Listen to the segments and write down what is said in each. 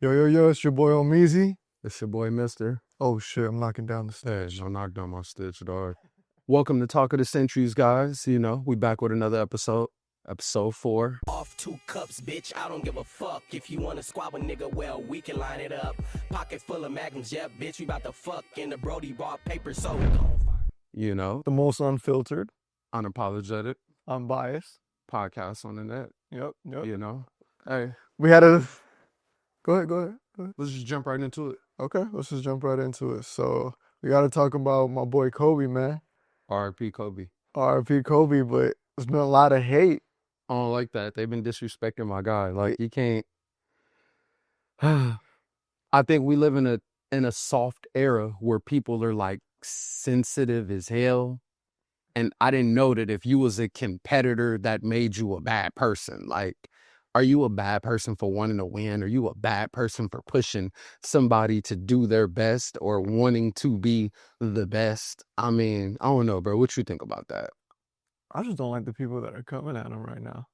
Yo, it's your boy Omizi. It's your boy, Mister. Oh shit, I'm knocking down the Hey, stairs. no knock down my stitch, dog. Welcome to Talk of the Centuries, guys. We back with another episode 4. Off 2 cups, bitch, I don't give a fuck. If you wanna squab a nigga, well, we can line it up. Pocket full of magnums, yeah, bitch, we bout to fuck. In the Brody brought paper, so The most unfiltered, Unapologetic unbiased. podcast on the net. Yep. Hey, We had a. Go ahead. let's just jump right into it. Okay, let's just jump right into it. So we got to talk about my boy Kobe, man. R.I.P. Kobe. R.I.P. Kobe, but there's been a lot of hate. I don't like that. They've been disrespecting my guy. Like, you can't. I think we live in a soft era where people are like sensitive as hell. And I didn't know that if you was a competitor, that made you a bad person. Like, are you a bad person for wanting to win? Are you a bad person for pushing somebody to do their best or wanting to be the best? I mean, I don't know, bro. What you think about that? I just don't like the people that are coming at him right now.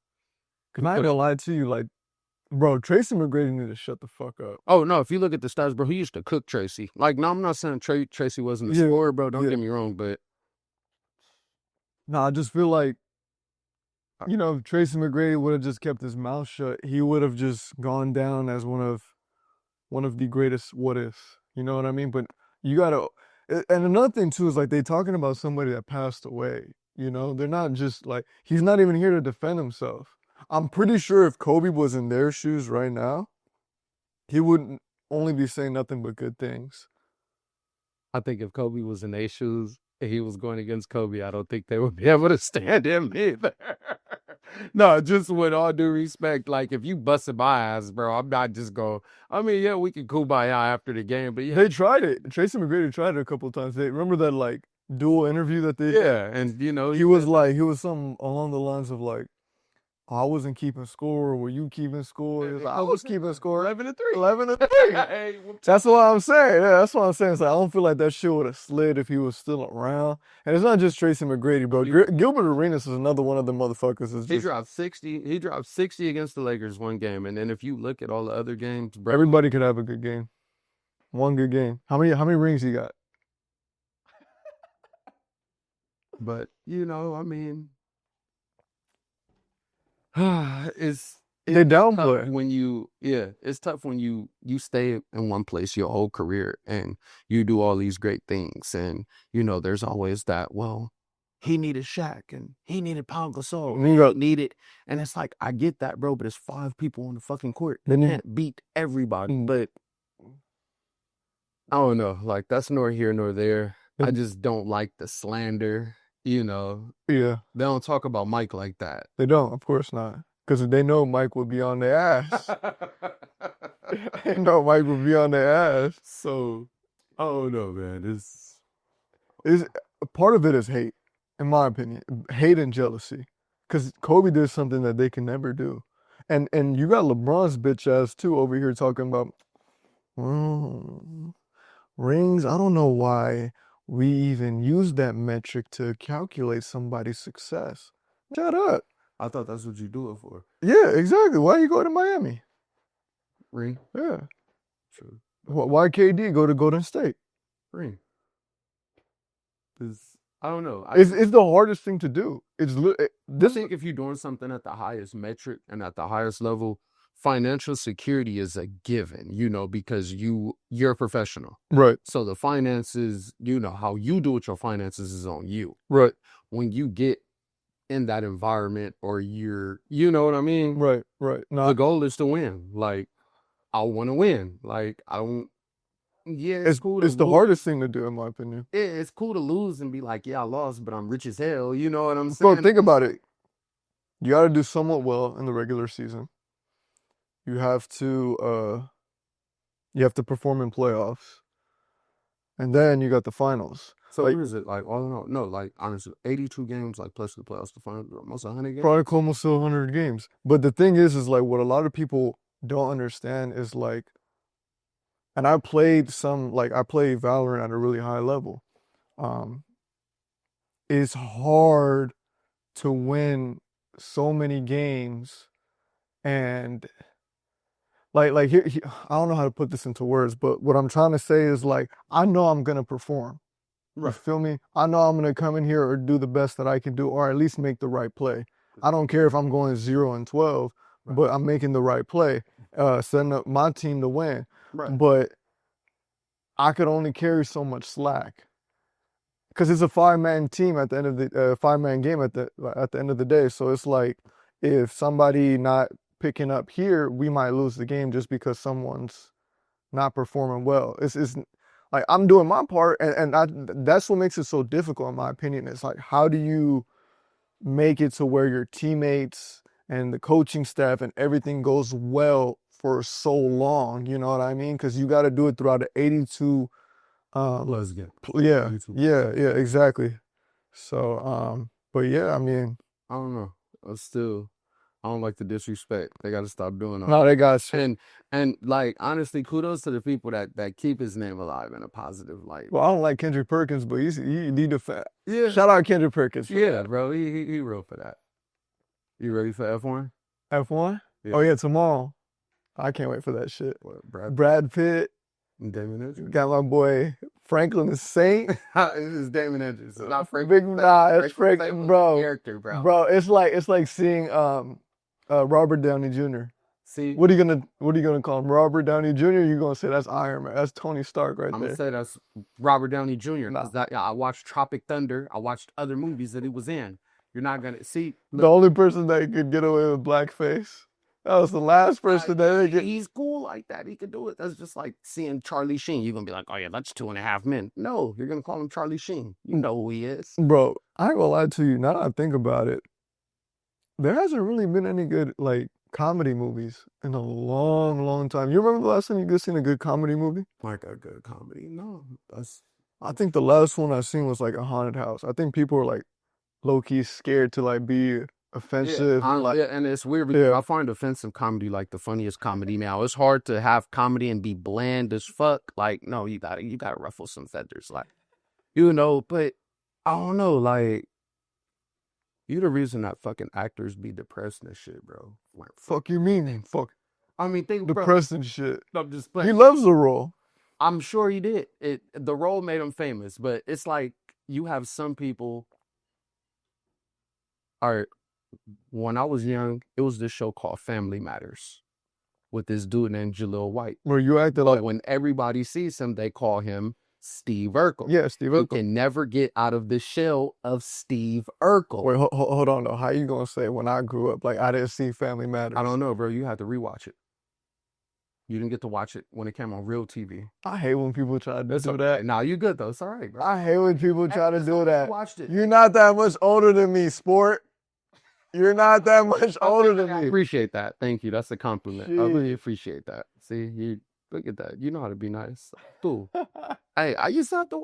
Cause I ain't gonna lie to you, like, bro, Tracy McGrady need to shut the fuck up. Oh, no, if you look at the stats, bro, he used to cook Tracy. Like, no, I'm not saying Tracy wasn't a scorer, bro. Don't get me wrong, but... No, I just feel like, you know, if Tracy McGrady would have just kept his mouth shut, he would have just gone down as one of the greatest what ifs. You know what I mean? But you gotta, and another thing too is like they talking about somebody that passed away. You know, they're not just like he's not even here to defend himself. I'm pretty sure if Kobe was in their shoes right now, he wouldn't only be saying nothing but good things. I think if Kobe was in their shoes and he was going against Kobe, I don't think they would be able to stand him either. No, just with all due respect, like if you busted my ass, bro, I'm not just going. I mean, yeah, we can kumbaya after the game, but yeah, They tried it. Tracy McGrady tried it a couple of times. They remember that like dual interview that they. yeah, and you know, He was something along the lines of like, I wasn't keeping score. Were you keeping score? He was like, I was keeping score. 11-3. 11-3. Hey, That's what I'm saying. Yeah, that's what I'm saying. It's like, I don't feel like that shit would have slid if he was still around. And it's not just Tracy McGrady, bro. Gilbert Arenas is another one of the motherfuckers. He dropped 60. He dropped 60 against the Lakers one game, and then if you look at all the other games, bro, everybody could have a good game. One good game. How many rings he got? but you know, I mean, it's They tough downplay. it's tough when you stay in one place your whole career and you do all these great things, and you know there's always that, well, he needed Shaq and he needed Paul Gasol and he needed, and it's like, I get that, bro, but it's 5 people on the fucking court. They can't beat everybody. But I don't know, like, that's nor here nor there. I just don't like the slander, you know. Yeah. They don't talk about Mike like that. They don't, of course not. Because they know Mike would be on their ass. They know Mike would be on their ass. So, I don't know, man. Is part of it is hate, in my opinion. Hate and jealousy. Because Kobe did something that they can never do. And you got LeBron's bitch ass too over here talking about rings. I don't know why we even use that metric to calculate somebody's success. Shut up. I thought that's what you do it for. Yeah, exactly. Why you go to Miami? Ring. Yeah. True. Why KD go to Golden State? Ring. I don't know. It's the hardest thing to do. I think if you're doing something at the highest metric and at the highest level, financial security is a given, you know, because you're a professional. Right. So the finances, you know, how you do with your finances is on you. Right. When you get in that environment, or you know what I mean? Right. No, the goal is to win. Like, I want to win. Like, I don't. Yeah, it's cool. It's the hardest thing to do, in my opinion. Yeah, it's cool to lose and be like, yeah, I lost, but I'm rich as hell. You know what I'm saying? Bro, think about it. You got to do somewhat well in the regular season. You have to perform in playoffs, and then you got the finals. So what is it, like, all in all? No, like, honestly, 82 games, like, plus the playoffs, the finals, almost 100 games? Probably almost 100 games. But the thing is like, what a lot of people don't understand is like, and I played Valorant at a really high level. It's hard to win so many games, and like here, I don't know how to put this into words, but what I'm trying to say is like I know I'm gonna perform. You Right. feel me? I know I'm gonna come in here or do the best that I can do, or at least make the right play. I don't care if I'm going 0-12, Right. but I'm making the right play, setting up my team to win. Right. But I could only carry so much slack because it's a 5-man team at the end of the 5-man game at the end of the day. So it's like if somebody not picking up here, we might lose the game just because someone's not performing well. It's like I'm doing my part, and that's what makes it so difficult, in my opinion. It's like how do you make it to where your teammates and the coaching staff and everything goes well for so long? You know what I mean? Because you got to do it throughout the 82. Let's get. Yeah, YouTube. yeah, exactly. So, but yeah, I mean, I don't know. I don't like the disrespect. They got to stop doing all no, they got and like honestly, kudos to the people that keep his name alive in a positive light. Well, I don't like Kendrick Perkins, but he defend. Yeah, Shout out Kendrick Perkins. yeah, bro. He real for that. You ready for F1? F1? Yeah. Oh yeah, tomorrow. I can't wait for that shit. What, Brad Pitt. Damon Edwards? Got my boy Franklin the Saint. This is Damon Edwards. It's not Frank. Big nah, it's Franklin, bro. Character, bro. Bro, it's like seeing Robert Downey Jr. See, What are you gonna call him? Robert Downey Jr.? You gonna say that's Iron Man? That's Tony Stark right I'm there. gonna say that's Robert Downey Jr. Nah. I watched Tropic Thunder. I watched other movies that he was in. You're not gonna see. The only person that could get away with blackface. That was the last person that they get. He's cool like that. He could do it. That's just like seeing Charlie Sheen. You're gonna be like, oh yeah, that's 2.5 Men. No, you're gonna call him Charlie Sheen. You know who he is. Bro, I ain't gonna lie to you. Now that I think about it, there hasn't really been any good like comedy movies in a long, long time. You remember the last time you seen a good comedy movie? Like a good comedy? No, that's. I think the last one I seen was like a haunted house. I think people were like low key scared to like be offensive. Yeah, and it's weird because I find offensive comedy like the funniest comedy now. It's hard to have comedy and be bland as fuck. Like, no, you gotta ruffle some feathers. Like, but I don't know, like, you the reason that fucking actors be depressed and shit, bro. Like, fuck you mean? Fuck. I mean, think depressed and shit. I'm just playing. He loves the role. I'm sure he did. The role made him famous, but it's like you have some people. All right. When I was young, it was this show called Family Matters with this dude named Jaleel White. Where you acted like when everybody sees him, they call him Steve Urkel. Yeah, Steve Urkel. You can never get out of the shell of Steve Urkel. Wait, hold on though. How you gonna say when I grew up, like I didn't see Family Matters? I don't know, bro. You had to rewatch it. You didn't get to watch it when it came on real TV. I hate when people try to do that. Nah, you good though. It's all right, bro. I hate when people try to do that. Watched it. You're not that much older than me, sport. You're not that much older than I me. appreciate that. Thank you. That's a compliment. Jeez. I really appreciate that. See, you look at that. You know how to be nice. Cool. Hey, I used to have to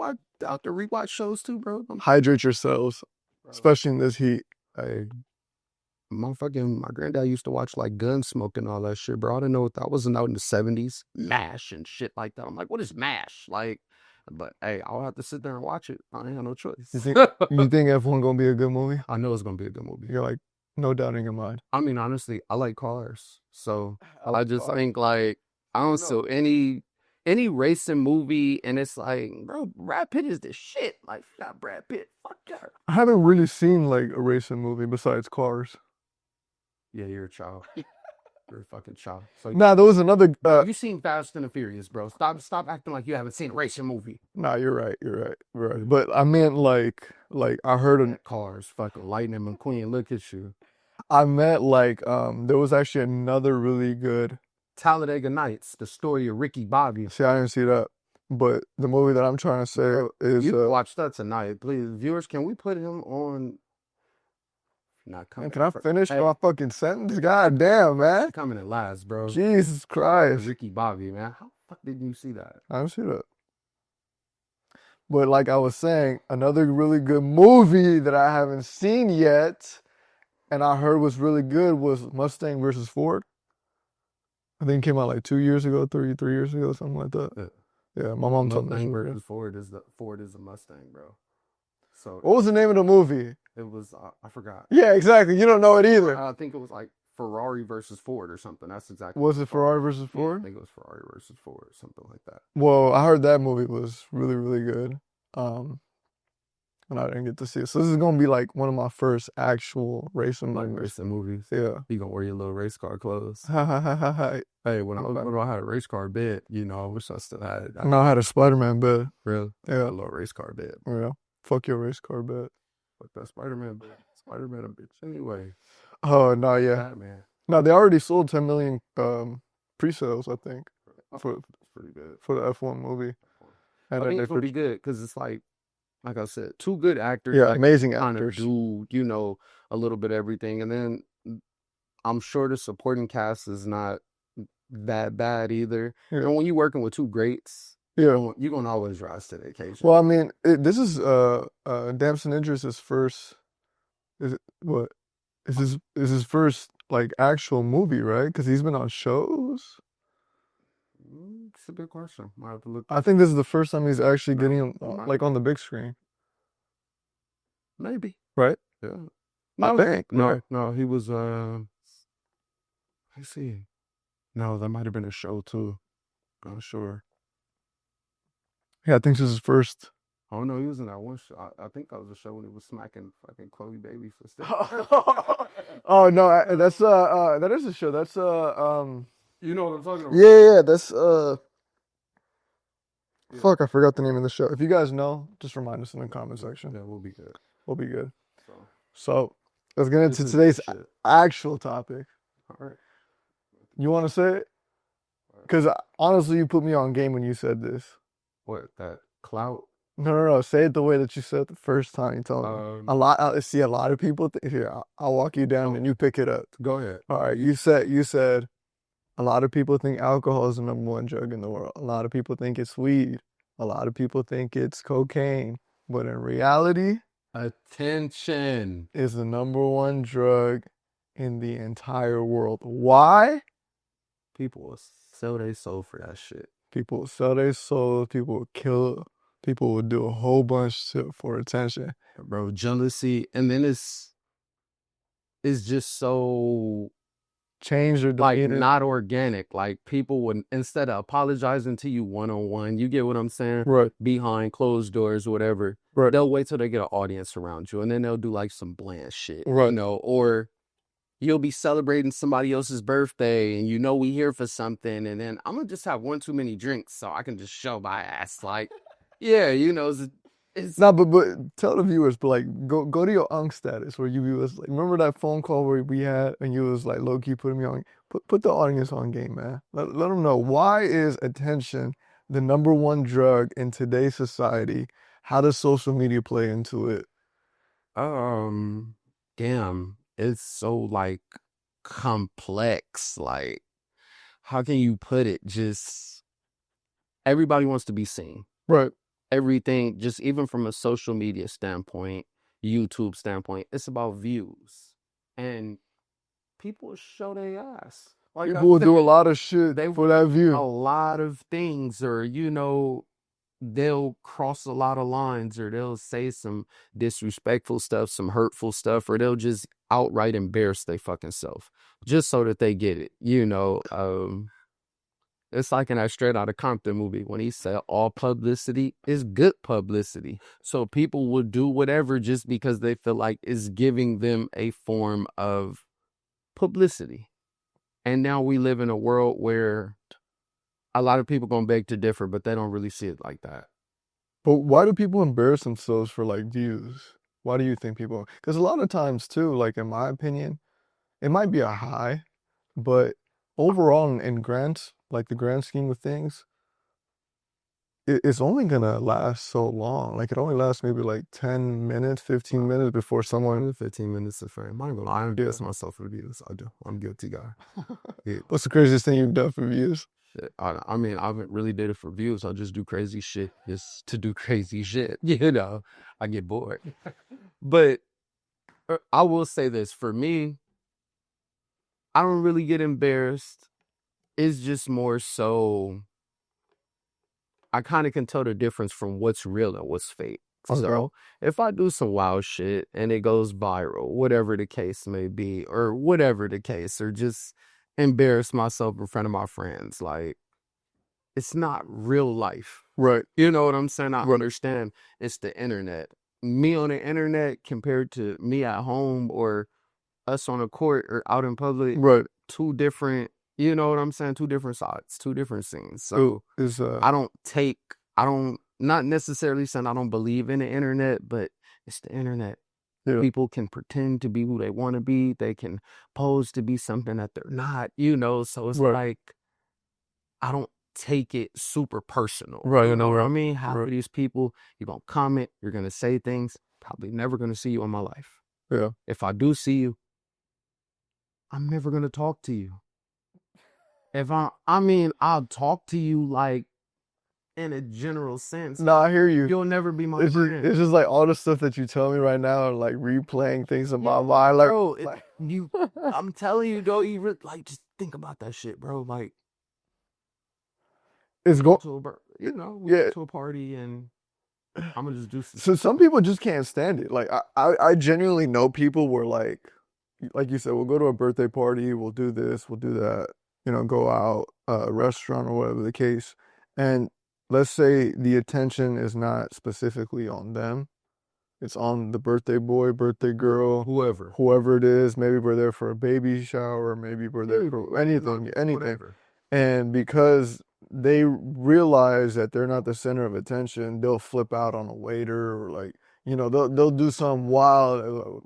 rewatch shows too, bro. Hydrate yourselves, especially in this heat. Hey, my granddad used to watch like Gunsmoke and all that shit, bro. I didn't know what that wasn't out in the 70s. MASH and shit like that. I'm like, what is MASH? Like, but hey, I'll have to sit there and watch it. I ain't have no choice. You think F1 gonna be a good movie? I know it's gonna be a good movie. You're like, no doubt in your mind. I mean, honestly, I like cars. So I just think like I don't see any racing movie, and it's like, bro, Brad Pitt is the shit. Like, not Brad Pitt. Fuck her. I haven't really seen like a racing movie besides Cars. Yeah, you're a child. You're a fucking child. So Nah, there was another. you seen Fast and the Furious, bro. Stop acting like you haven't seen a racing movie. Nah, you're right. But I meant like I heard Cars, fucking Lightning McQueen. Look at you. I meant like there was actually another really good Talladega Nights, the story of Ricky Bobby. See, I didn't see that. But the movie that I'm trying to say is you watch that tonight, please. Viewers, can we put him on? Not coming. Can I finish my fucking sentence? God damn, man. Coming at last, bro. Jesus Christ. Ricky Bobby, man. How the fuck did you see that? I didn't see that. But like I was saying, another really good movie that I haven't seen yet and I heard was really good was Mustang versus Ford. I think it came out like 2 years ago, 3 years ago, something like that. Yeah, my mom told me. Mustang versus Ford is a Mustang, bro. So what was the name of the movie? It was I forgot. Yeah, exactly. You don't know it either. I think it was like Ferrari versus Ford or something. That's exactly Was what it it's called. Ferrari versus Yeah, I Ford? think it was Ferrari versus Ford, something like that. Well, I heard that movie was really, really good. Um, and I didn't get to see it. So this is gonna be like one of my first actual racing Like movies. racing movies. Yeah. You gonna wear your little race car clothes. Ha ha ha ha ha. Hey, when I was little, I had a race car bed. I wish I still had it. No, I had a Spider-Man bed. Really? Yeah. A little race car bed. Yeah. Fuck your race car bed. Fuck that Spider-Man bed. Spider-Man a bitch anyway. Oh no, yeah. Batman. No, they already sold 10 million pre-sales, I think, for That's pretty good. for the F1 movie. I And then think they it's gonna be good because it's like I said, two good actors. yeah, that amazing kind actors. of do a little bit of everything, and then I'm sure the supporting cast is not that bad either. Yeah. And when you're working with two greats, Yeah. you're gonna always rise to the occasion. Well, I mean, this is Damson Idris's first. Is it what? Is his first like actual movie, right? Because he's been on shows. It's a big question. I have to look. I think this is the first time he's actually getting might like be. on the big screen, Maybe. right? Yeah. I think. No, right? no, he was. Let's see. No, that might have been a show too. Not sure. Yeah, I think this is his first. Oh no, he was in that one show. I think that was a show when he was smacking fucking Chloe Baby for stuff. Oh no, that is a show. That's You know what I'm talking about? yeah, that's Yeah. fuck, I forgot the name of the show. If you guys know, just remind us in the comment section. Yeah, we'll be good. We'll be good. So So let's get into this is today's good shit. actual topic. All right. You want to say it? Because honestly, you put me on game when you said this. What, that clout? No. Say it the way that you said it the first time you told me. A lot. I see a lot of people. Here, I'll walk you down and you pick it up. Go ahead. All right. You said a lot of people think alcohol is the number one drug in the world. A lot of people think it's weed. A lot of people think it's cocaine. But in reality, Attention. is the number one drug in the entire world. Why? People will sell their soul for that shit. People will sell their souls. People will kill. People will do a whole bunch for attention. Bro, jealousy. And then it's just so Change their like demeanor. not organic. Like people would, instead of apologizing to you one-on-one, you get what I'm saying? Right. Behind closed doors, whatever. Right. They'll wait till they get an audience around you, and then they'll do like some bland shit. Right. Or you'll be celebrating somebody else's birthday and we here for something, and then I'm gonna just have one too many drinks so I can just show my ass. Like, yeah, it's No, but tell the viewers, but like go to your unk status where you was like, remember that phone call where we had and you was like low key putting me on. Put the audience on game, man. Let them know, why is attention the number one drug in today's society? How does social media play into it? damn, it's so like complex. Like, how can you put it? Just everybody wants to be seen. Right. Everything, just even from a social media standpoint, YouTube standpoint, it's about views. And people show their ass. Like People will do a lot of shit for that view. A lot of things, or they'll cross a lot of lines, or they'll say some disrespectful stuff, some hurtful stuff, or they'll just outright embarrass their fucking self just so that they get it. It's like in that Straight Outta Compton movie when he said all publicity is good publicity. So people will do whatever just because they feel like it's giving them a form of publicity. And now we live in a world where a lot of people gonna beg to differ, but they don't really see it like that. But why do people embarrass themselves for like views? Why do you think people? Because a lot of times too, like in my opinion, it might be a high, but overall in the grand scheme of things, it's only gonna last so long. Like it only lasts maybe like 10 minutes, 15 minutes before someone. 15 minutes of fame. I'm gonna lie, I embarrass myself for views. I do. I'm guilty guy. Yeah. What's the craziest thing you've done for views? Shit. I mean, I haven't really did it for views. I just do crazy shit just to do crazy shit. I get bored. But I will say this, for me, I don't really get embarrassed. It's just more so I kind of can tell the difference from what's real and what's fake. Okay. So if I do some wild shit and it goes viral, whatever the case may be, or whatever the case, or just embarrass myself in front of my friends, like, it's not real life. Right. You know what I'm saying? I Right. understand it's the internet. Me on the internet compared to me at home or us on a court or out in public, Right. two different, you know what I'm saying? Two different sides, two different scenes. So So is not necessarily saying I don't believe in the internet, but it's the internet. yeah. People can pretend to be who they want to be. They can pose to be something that they're not, so it's Right. like, I don't take it super personal. Right, You know what I right, mean? Half right. of these people, you're going to comment, you're going to say things, probably never going to see you in my life. Yeah. If I do see you, I'm never going to talk to you. I'll talk to you like in a general sense. No, I hear you. You'll never be my It's friend. just like all the stuff that you tell me right now are like replaying things in my mind. Like, Bro, I'm telling you, though, just think about that shit, bro. Like, it's go going. to we Yeah. go to a party and I'm gonna just do So some people just can't stand it. Like I genuinely know people where like you said, we'll go to a birthday party, we'll do this, we'll do that, go out, a restaurant or whatever the case. And let's say the attention is not specifically on them. It's on the birthday boy, birthday girl, whoever it is. Maybe we're there for a baby shower, maybe we're there for anything. Whatever. And because they realize that they're not the center of attention, they'll flip out on a waiter or like, they'll do something wild.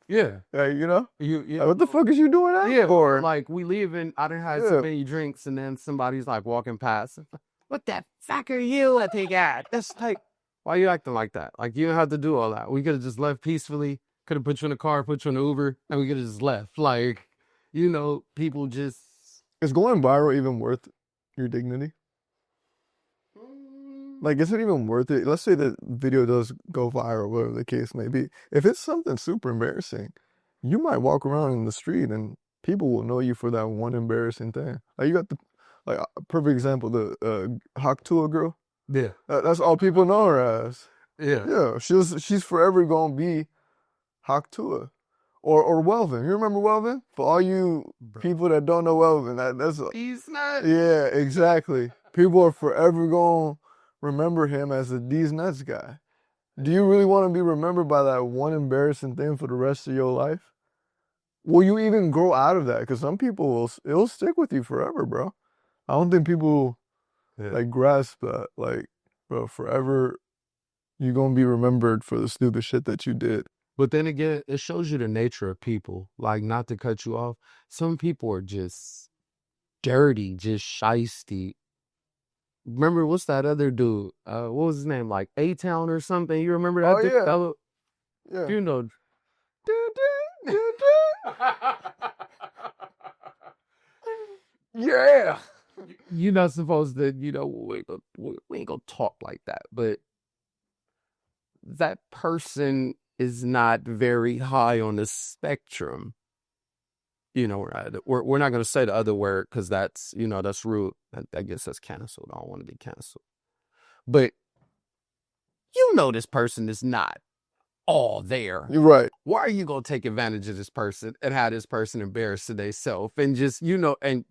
Yeah. Like, Yeah. what the fuck is you doing that Yeah, for? like we leaving, I done had so many drinks and then somebody's like walking past. What the fuck are you looking at? That's like, why are you acting like that? Like, you don't have to do all that. We could have just left peacefully, could have put you in a car, put you in an Uber, and we could have just left. Like, people just... Is going viral even worth your dignity? Like, is it even worth it? Let's say the video does go viral, whatever the case may be. If it's something super embarrassing, you might walk around in the street and people will know you for that one embarrassing thing. Like, you got a perfect example, the Haktua girl. Yeah. That's all people know her as. Yeah. Yeah, she's forever gonna be Haktua. Or Welvin. You remember Welvin? For all you people that don't know Welvin, that's He's not... Yeah, exactly. People are forever gonna remember him as a These Nuts guy. Do you really want to be remembered by that one embarrassing thing for the rest of your life? Will you even grow out of that? Because some people it'll stick with you forever, bro. I don't think people like grasp that. Like, bro, forever you're gonna be remembered for the stupid shit that you did. But then again, it shows you the nature of people. Like, not to cut you off, some people are just dirty, just shiesty. Remember, what's that other dude? What was his name? Like A-Town or something? You remember that? Oh, dude? yeah. Yeah. You know. Yeah. You're not supposed to, we ain't gonna talk like that. But that person is not very high on the spectrum. We're not going to say the other word because that's, that's rude. I guess that's canceled. I don't want to be canceled. But this person is not all there. You're right. Why are you going to take advantage of this person and have this person embarrassed to themselves and just, and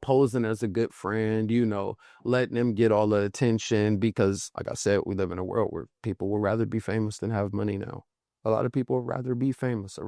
posing as a good friend, letting them get all the attention because, like I said, we live in a world where people would rather be famous than have money now. A lot of people would rather be famous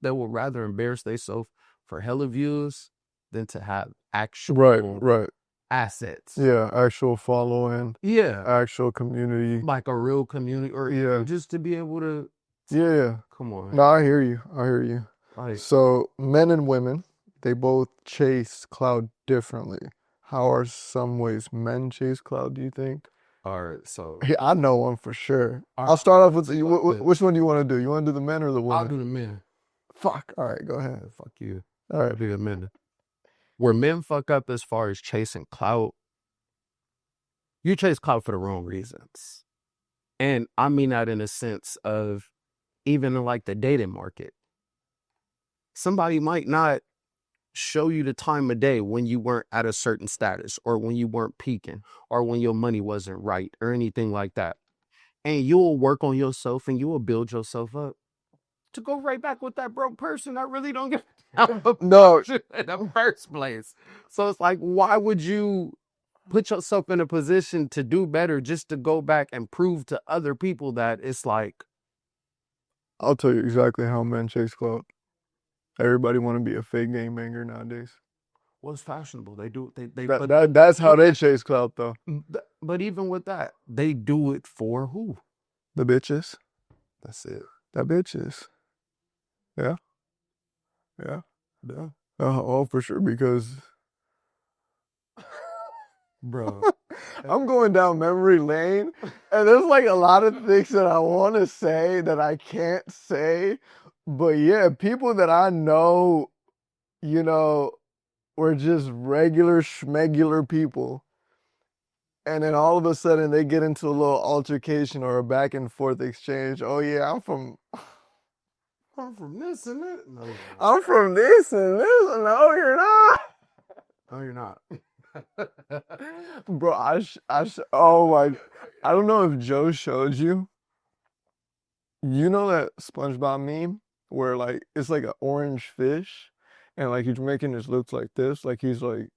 they would rather embarrass themselves for hella views than to have actual right assets. Yeah, actual following. Yeah. Actual community. Like a real community or just to be able to... Yeah. Come on. No, I hear you. Like, so men and women, they both chase cloud differently. How are some ways men chase cloud, do you think? All right, so... I know one for sure. I'll start off with... which one do you want to do? You want to do the men or the women? I'll do the men. Fuck. All right, go ahead. Fuck you. All right. I'll be the men. Where men fuck up as far as chasing clout, you chase clout for the wrong reasons. And I mean that in a sense of even in like the dating market. Somebody might not show you the time of day when you weren't at a certain status or when you weren't peaking or when your money wasn't right or anything like that. And you'll work on yourself and you will build yourself up to go right back with that broke person that really don't get No, in the first place. So it's like, why would you put yourself in a position to do better just to go back and prove to other people that it's like, I'll tell you exactly how men chase clout. Everybody want to be a fake game banger nowadays. what's fashionable? They do it. That's how they chase clout though. But even with that, they do it for who? The bitches. That's it. That bitches. Yeah. Yeah. Yeah. Oh, for sure. Because Bro. I'm going down memory lane, and there's like a lot of things that I want to say that I can't say. But yeah, people that I know, you know, were just regular schmegular people. And then all of a sudden they get into a little altercation or a back and forth exchange. Oh yeah, I'm from this and that. No, I'm from this and this. No, you're not. no, you're not. Bro, oh my, I don't know if Joe showed you. You know that SpongeBob meme where like it's like an orange fish and like he's making his lips like this, like he's like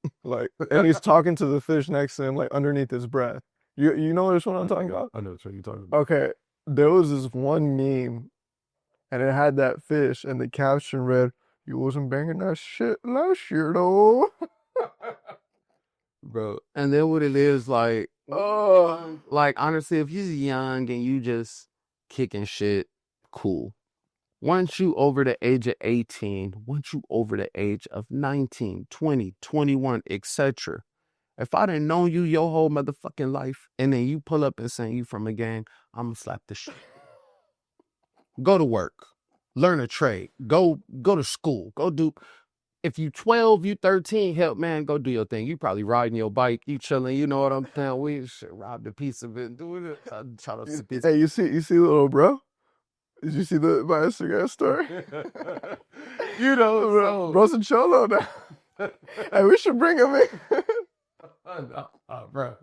and he's talking to the fish next to him like underneath his breath. You know which one I'm talking about? I know what you're talking about. Okay, there was this one meme and it had that fish and the caption read, "You wasn't banging that shit last year though." Bro. And then what it is like, Oh, like honestly, if you're young and you just kicking shit, cool. Once you over the age of 18, once you over the age of 19, 20, 21, etc. If I didn't know you your whole motherfucking life, and then you pull up and say you from a gang, I'ma slap the shit. Go to work, learn a trade, go to school, go do. If you 12, you 13, help man, go do your thing. You probably riding your bike, you chilling. You know what I'm saying? We should rob a piece of it, doing it. Try to hey, you see, little bro? Did you see my Instagram story? you know, so. Bro's a cholo now. Hey, we should bring him in. Bro.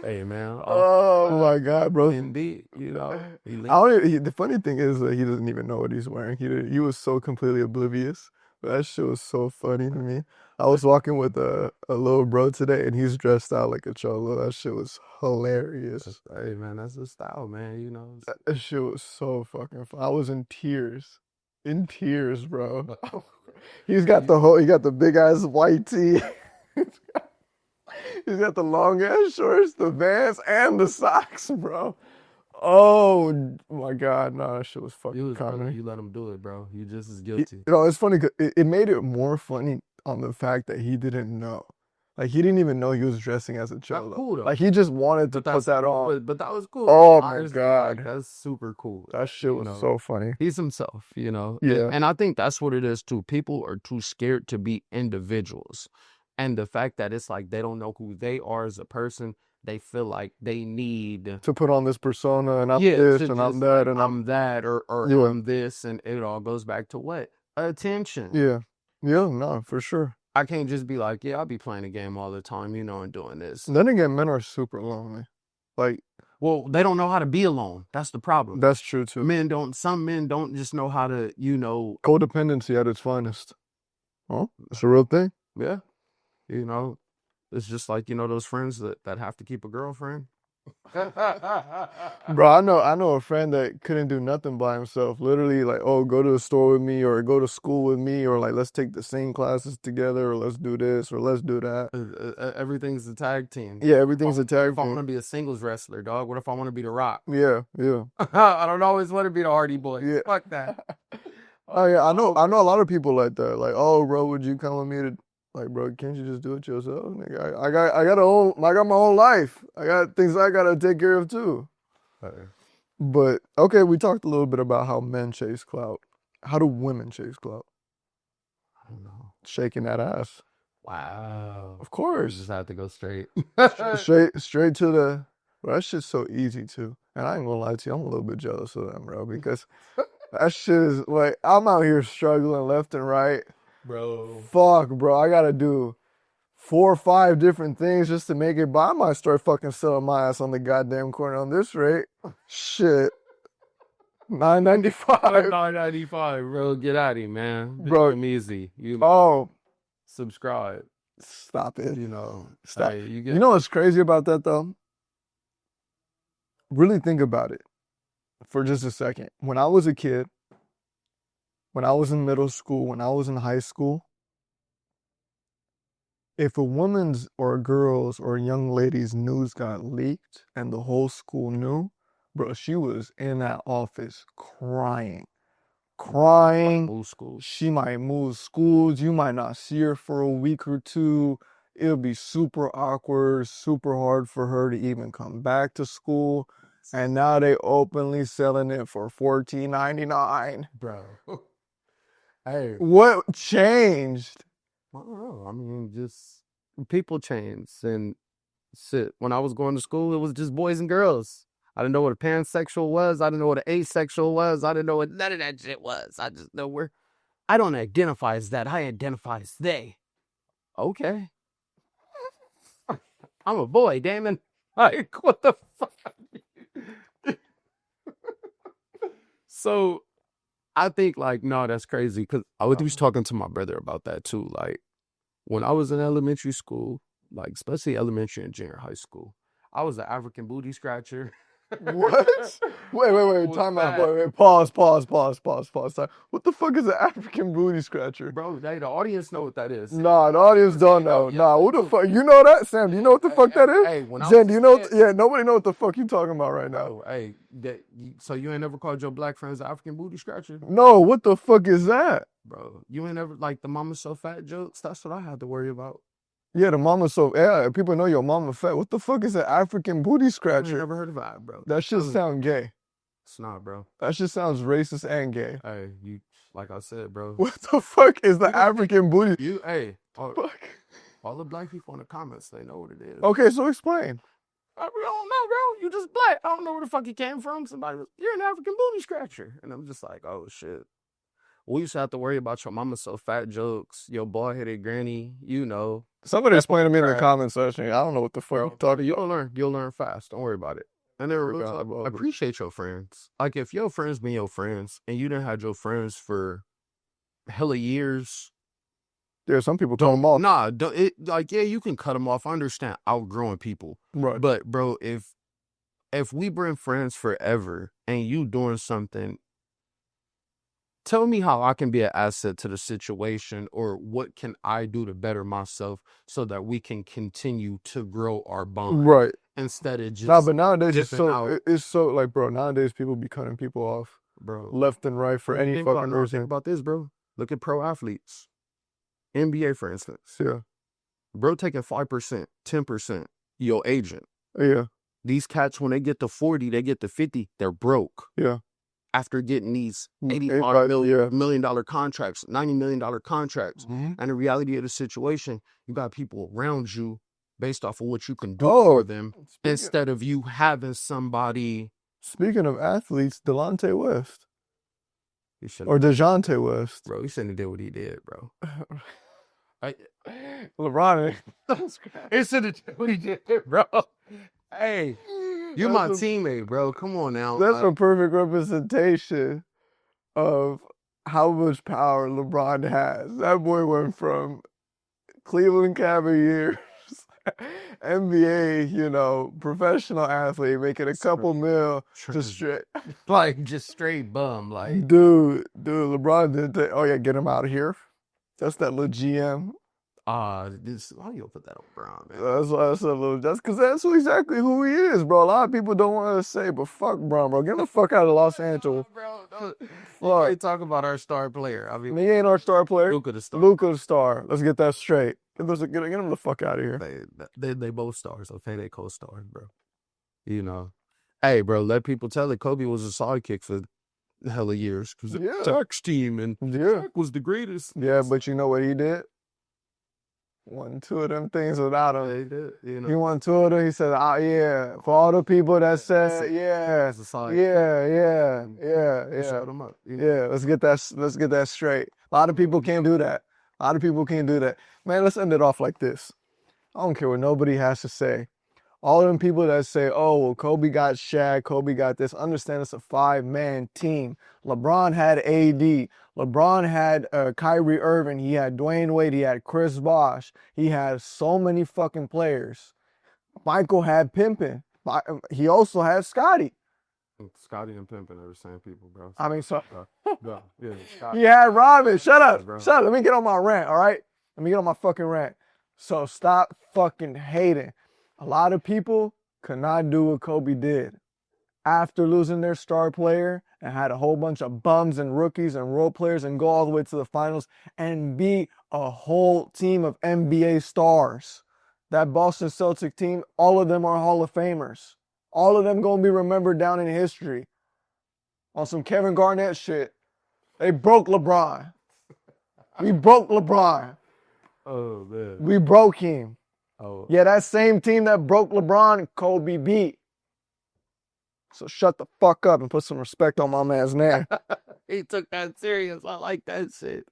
Hey man. Oh my God, bro. Indeed, you know. The funny thing is that he doesn't even know what he's wearing. He was so completely oblivious. But that shit was so funny to me. I was walking with a little bro today, and he's dressed out like a cholo. That shit was hilarious. Hey man, that's the style, man. You know. That shit was so fucking fun. I was in tears, bro. He got the big ass white tee. He's got the long ass shorts, the Vans, and the socks, bro. Oh my God, no, that shit was fucking comedy. You let him do it, bro. You just as guilty. You know, it's funny because it made it more funny on the fact that he didn't know. Like he didn't even know he was dressing as a cholo. That's cool, though. Like he just wanted to put that on. But that was cool. Oh my Honestly, God, like, that's super cool. that shit was so funny. He's himself, you know. Yeah. And I think that's what it is too. People are too scared to be individuals. And the fact that it's like they don't know who they are as a person, they feel like they need to put on this persona and I'm this and I'm that and I'm that or I'm this, and it all goes back to what? Attention. Yeah. Yeah, no, for sure. I can't just be like, yeah, I'll be playing a game all the time, you know, and doing this. Then again, men are super lonely. Like, well, they don't know how to be alone. That's the problem. That's true too. Some men don't just know how to, you know. Codependency at its finest. Oh, it's a real thing. Yeah. You know, it's just like, you know, those friends that have to keep a girlfriend. Bro, I know a friend that couldn't do nothing by himself. Literally, like, oh, go to the store with me, or go to school with me, or like, let's take the same classes together, or let's do this, or let's do that. Everything's a tag team. Yeah, everything's a tag team. If I want to be a singles wrestler, dog, what if I want to be the Rock? Yeah. I don't always want to be the Hardy Boy. Yeah. Fuck that. Oh yeah, I know a lot of people like that. Like, oh, bro, would you come with me to? Like, bro, can't you just do it yourself? Nigga, I got my own life. I got things I gotta take care of too. But okay, we talked a little bit about how men chase clout. How do women chase clout? I don't know. Shaking that ass. Wow. Of course. You just have to go straight. straight to the. Bro, that shit's so easy too. And I ain't gonna lie to you, I'm a little bit jealous of them, bro, because that shit is like I'm out here struggling left and right. bro. Fuck, bro. I gotta do 4 or 5 different things just to make it by. I might start fucking selling my ass on the goddamn corner on this rate. Shit. $9.95. $9.95, bro. Get out of here, man. Bro. I'm easy. You Oh, subscribe. stop it. You know. Stop. Hey, you You know what's crazy about that though? Really think about it for just a second. When I was a kid, when I was in middle school, when I was in high school, if a woman's or a girl's or a young lady's news got leaked and the whole school knew, bro, she was in that office crying. move school. She might move schools. You might not see her for a week or two. It'll be super awkward, super hard for her to even come back to school. And now they openly selling it for $14.99. Bro. Hey. What changed? I don't know. I mean, just people change and shit. When I was going to school, it was just boys and girls. I didn't know what a pansexual was. I didn't know what an asexual was. I didn't know what none of that shit was. I just know where. I don't identify as that. I identify as they. Okay. I'm a boy, Damon. Like, what the fuck? So, I think, like, no, that's crazy. Because I was talking to my brother about that, too. Like, when I was in elementary school, like, especially elementary and junior high school, I was an African booty scratcher. What? Wait. Time out. Wait. Pause. Time. What the fuck is an African booty scratcher? Bro, the audience know what that is. Nah, the audience don't know. Nah, what the fuck? You know that? Sam, do you know what the fuck that is? Hey, when Zen, do you know? Yeah, nobody know what the fuck you talking about right now. Oh, hey, so you ain't never called your black friends an African booty scratcher? No, what the fuck is that? Bro, you ain't ever, like, the mama so fat jokes? That's what I had to worry about. Yeah, the mama so, yeah, people know your mama fat. What the fuck is an African booty I scratcher? never heard of that, bro. That shit sound gay. It's not, bro. That shit sounds racist and gay. Hey, you, like I said, bro. What the fuck is the African booty? You, hey, Fuck. all the black people in the comments, they know what it is. Okay, so explain. I don't know, bro. You just black. I don't know where the fuck you came from. Somebody was, you're an African booty scratcher. And I'm just like, oh, shit. We used to have to worry about your mama so fat jokes, your bald-headed granny, you know. Somebody explain to me in the comment section. I don't know what the fuck you're talking about. You'll learn fast. Don't worry about it. And then appreciate your friends. Like, if your friends been your friends and you done had your friends for hella years. Yeah, some people cut them off. Nah, yeah, you can cut them off. I understand outgrowing people. Right. But, bro, if we been friends forever and you doing something, tell me how I can be an asset to the situation, or what can I do to better myself so that we can continue to grow our bond. Right. Instead of just. Nah, but nowadays it's so like, bro, nowadays people be cutting people off, bro, left and right for any fucking reason. Think about this, bro. Look at pro athletes. NBA, for instance. Yeah. Bro taking 5%, 10%. Your agent. Yeah. These cats, when they get to 40, they get to 50, they're broke. Yeah. After getting these $85 million contracts, $90 million contracts. Mm-hmm. And the reality of the situation, you got people around you based off of what you can do for them, instead of you having somebody. Speaking of athletes, Delonte West. Or DeJounte West. Bro, he shouldn't have did what he did, bro. LeBron. He should have did what he did, bro. Hey. You're my teammate, bro. Come on now. That's a perfect representation of how much power LeBron has. That boy went from Cleveland Cavaliers, NBA, you know, professional athlete, making a couple mil to straight. Like, just straight bum. Like, dude, LeBron didn't oh yeah, get him out of here. That's that little GM. Why you put that on Brown, man? That's why I said little. That's because that's exactly who he is, bro. A lot of people don't want to say, but fuck Brown, bro. Get the fuck out of Los Angeles. Bro, you talk about our star player. I mean, he ain't our star player. Luka the star. Luka the star. Let's get that straight. Get him the fuck out of here. They both stars, okay? They co-stars, bro. You know. Hey, bro, let people tell it. Kobe was a sidekick for hella years. Because the Tax team, and Shaq was the greatest. Yeah, but you know what he did? Won 2 of them things without him. Yeah, he did. You know. He won 2 of them. He said, yeah. For all the people that said, yeah. Shut him up. Yeah, let's get that straight. A lot of people can't do that. A lot of people can't do that. Man, let's end it off like this. I don't care what nobody has to say. All of them people that say, oh, well, Kobe got Shaq, Kobe got this, understand it's a 5-man team. LeBron had AD. LeBron had Kyrie Irving. He had Dwayne Wade. He had Chris Bosh. He had so many fucking players. Michael had Pimpin. He also had Scotty. Scotty and Pimpin are the same people, bro. I mean, so Yeah, Scotty. he had Robin. Shut up. Bro. Shut up. Let me get on my rant, all right? Let me get on my fucking rant. So stop fucking hating. A lot of people could not do what Kobe did. After losing their star player and had a whole bunch of bums and rookies and role players and go all the way to the finals and be a whole team of NBA stars. That Boston Celtic team, all of them are Hall of Famers. All of them gonna be remembered down in history. On some Kevin Garnett shit. They broke LeBron. We broke LeBron. Oh, man. We broke him. Oh. Yeah, that same team that broke LeBron, Kobe beat. So shut the fuck up and put some respect on my man's name. He took that serious. I like that shit.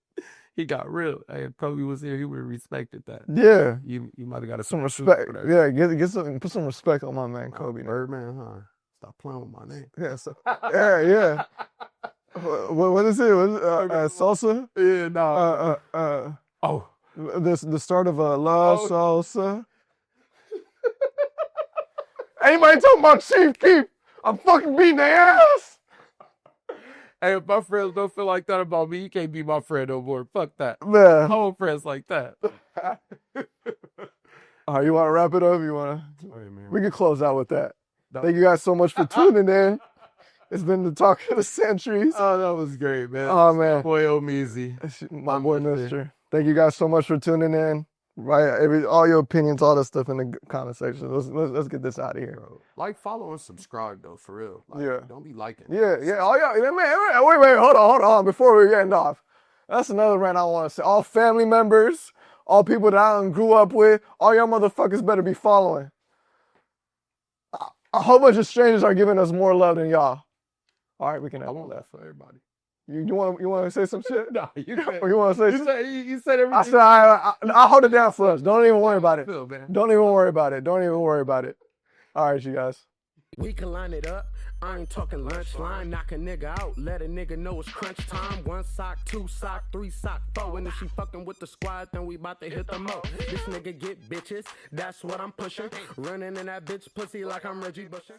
He got real. Hey, if Kobe was here, he would have respected that. Yeah. You might have got Some respect. Yeah, get some, put some respect on my man Kobe. Birdman, huh? Stop playing with my name. Yeah, so, yeah. What is it? Salsa? Yeah, no. Oh. The start of a La Salsa. Anybody talking about Chief Keef? I'm fucking beating their ass. Hey, if my friends don't feel like that about me, you can't be my friend no more. Fuck that. Man. I want friends like that. All right, you want to wrap it up? You want to? Hey, man. We can close out with that. Thank you guys so much for tuning in. It's been the talk of the centuries. Oh, that was great, man. Oh, man. Boy, Omeezy. My boy, Mister. Thank you guys so much for tuning in. Right, all your opinions, all that stuff in the comment section. Let's get this out of here. Bro. Like, follow, and subscribe, though, for real. Like, Yeah. Don't be liking. Yeah. Oh, yeah. Man, wait. Hold on. Before we get off, that's another rant I want to say. All family members, all people that I grew up with, all y'all motherfuckers better be following. A whole bunch of strangers are giving us more love than y'all. All right, we can have I want that. that for everybody. You want to say some shit? No, you can't. Or you want to say? You said everything. I said I'll hold it down for us. Don't even worry about it. Feel, man. Don't even worry about it. All right, you guys. We can line it up. I ain't talking lunch line. Knock a nigga out. Let a nigga know it's crunch time. 1 sock, 2 sock, 3 sock, 4. And if she fucking with the squad, then we bout to hit them up. This nigga get bitches. That's what I'm pushing. Running in that bitch pussy like I'm Reggie Bush.